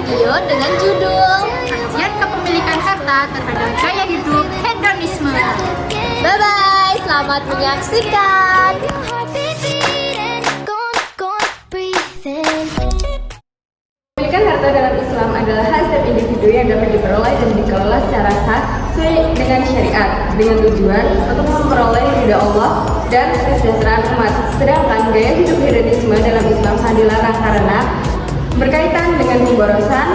video dengan judul Kajian Kepemilikan Harta Terhadap Gaya Hidup Hedonisme. Bye-bye, selamat menyaksikan. Kepemilikan harta dalam Islam adalah hak setiap individu yang dapat diperoleh dan dikelola secara sah sesuai dengan syariat, dengan tujuan untuk memperoleh ridha Allah dan kesejahteraan umat. Sedangkan gaya hidup hedonisme dalam Islam sangat dilarang karena berkaitan dengan pemborosan,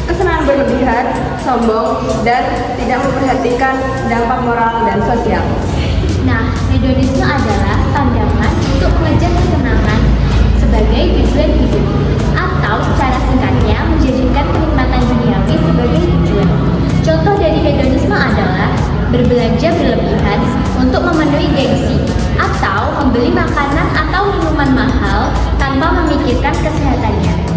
kesenangan berlebihan, sombong, dan tidak memperhatikan dampak moral dan sosial. Nah, hedonisme adalah pandangan untuk mengejar kesenangan sebagai tujuan hidup, atau secara singkatnya menjadikan kenikmatan duniawi sebagai tujuan. Contoh dari hedonisme adalah berbelanja berlebihan untuk memenuhi gengsi, atau membeli makanan atau minuman mahal tanpa memikirkan kesehatannya.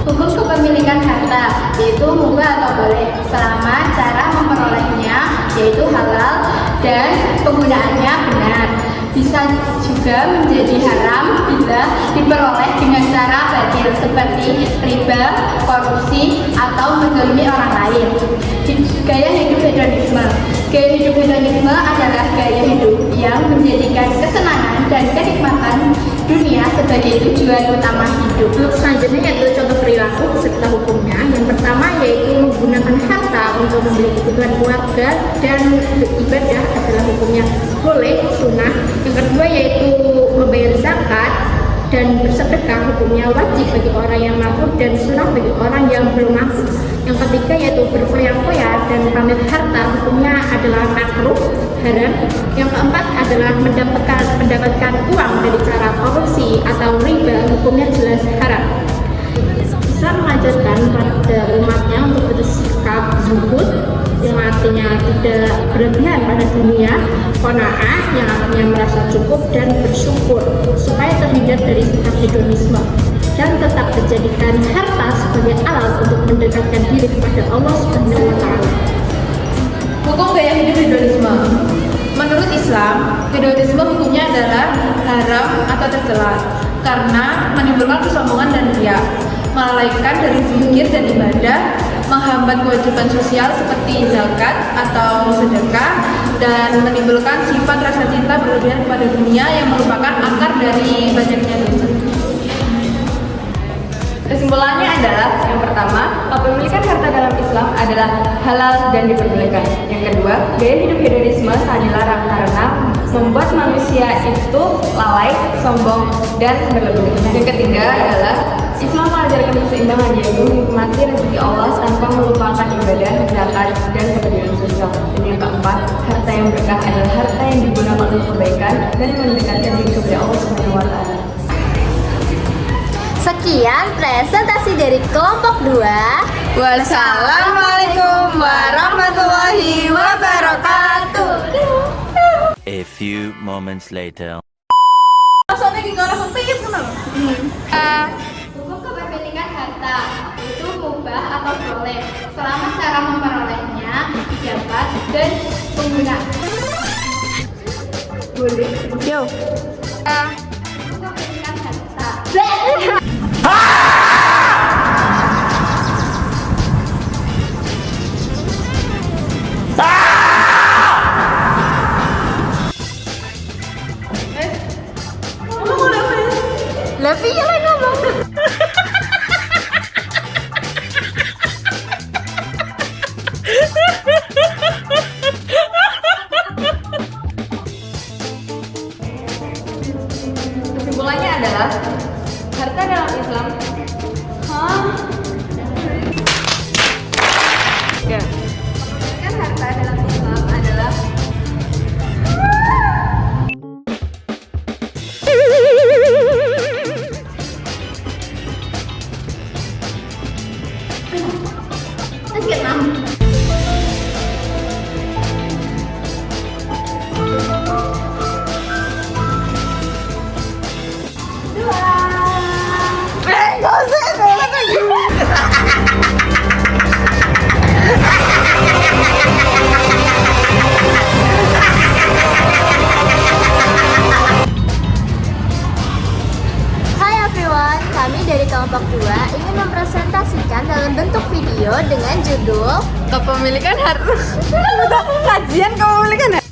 Hukum kepemilikan harta yaitu mubah atau boleh selama cara memperolehnya yaitu halal dan penggunaannya benar. Bisa juga menjadi haram bila diperoleh dengan cara batil seperti riba, korupsi, atau menzalimi orang lain. Gaya hidup hedonisme. Gaya hidup hedonisme adalah gaya hidup yang menjadikan kesenangan dan kenikmatan dunia sebagai tujuan utama hidup. Selanjutnya yaitu contoh perilaku beserta hukumnya. Yang pertama yaitu menggunakan harta untuk membeli kebutuhan keluarga dan beribadah adalah hukumnya boleh, sunnah. Yang kedua yaitu membayar zakat dan bersedekah, hukumnya wajib bagi orang yang mampu dan sunnah bagi orang yang belum mampu. Yang ketiga yaitu berfoya-foya dan pamer harta, hukumnya adalah makruh, haram. Yang keempat adalah mendapatkan uang dari cara korupsi atau riba, hukumnya jelas haram. Islam mengajarkan pada umatnya untuk bersikap zuhud, yang artinya tidak berlebihan pada dunia, qanaah yang artinya merasa cukup dan bersyukur, supaya terhindar dari sikap hedonisme dan tetap menjadikan harta sebagai alat untuk mendekatkan diri kepada Allah Subhanahu wa Ta'ala. Hukum gaya hidup hedonisme. Menurut Islam, hedonisme hukumnya adalah haram atau tercela karena menimbulkan kesombongan dan riya, melalaikan dari zikir dan ibadah, menghambat kewajiban sosial seperti zakat atau sedekah, dan menimbulkan sifat rasa cinta berlebihan kepada dunia yang merupakan akar dari banyaknya dosa. Kesimpulannya adalah, yang pertama, kepemilikan harta dalam Islam adalah halal dan diperbolehkan. Yang kedua, gaya hidup hedonisme sangat dilarang karena membuat manusia itu lalai, sombong, dan berlebihan. Yang ketiga adalah Islam mengajarkan keseimbangan, yaitu menikmati rezeki Allah tanpa melupakan ibadah, zakat, dan kepedulian sosial. Dan yang keempat, harta yang berkah adalah harta yang digunakan untuk kebaikan dan mendekatkan diri kepada Allah Subhanahu wa Ta'ala. Sekian presentasi dari kelompok 2. Wassalamualaikum warahmatullahi wabarakatuh. A few moments later. Hukum kepemilikan harta itu mubah atau boleh selama cara memperolehnya dapat dan pengguna. Boleh. Hukum kepemilikan harta. Lebih yang ngomong. Kesimpulannya adalah harta dalam Islam dengan judul Kepemilikan harta. Kajian kepemilikan harta.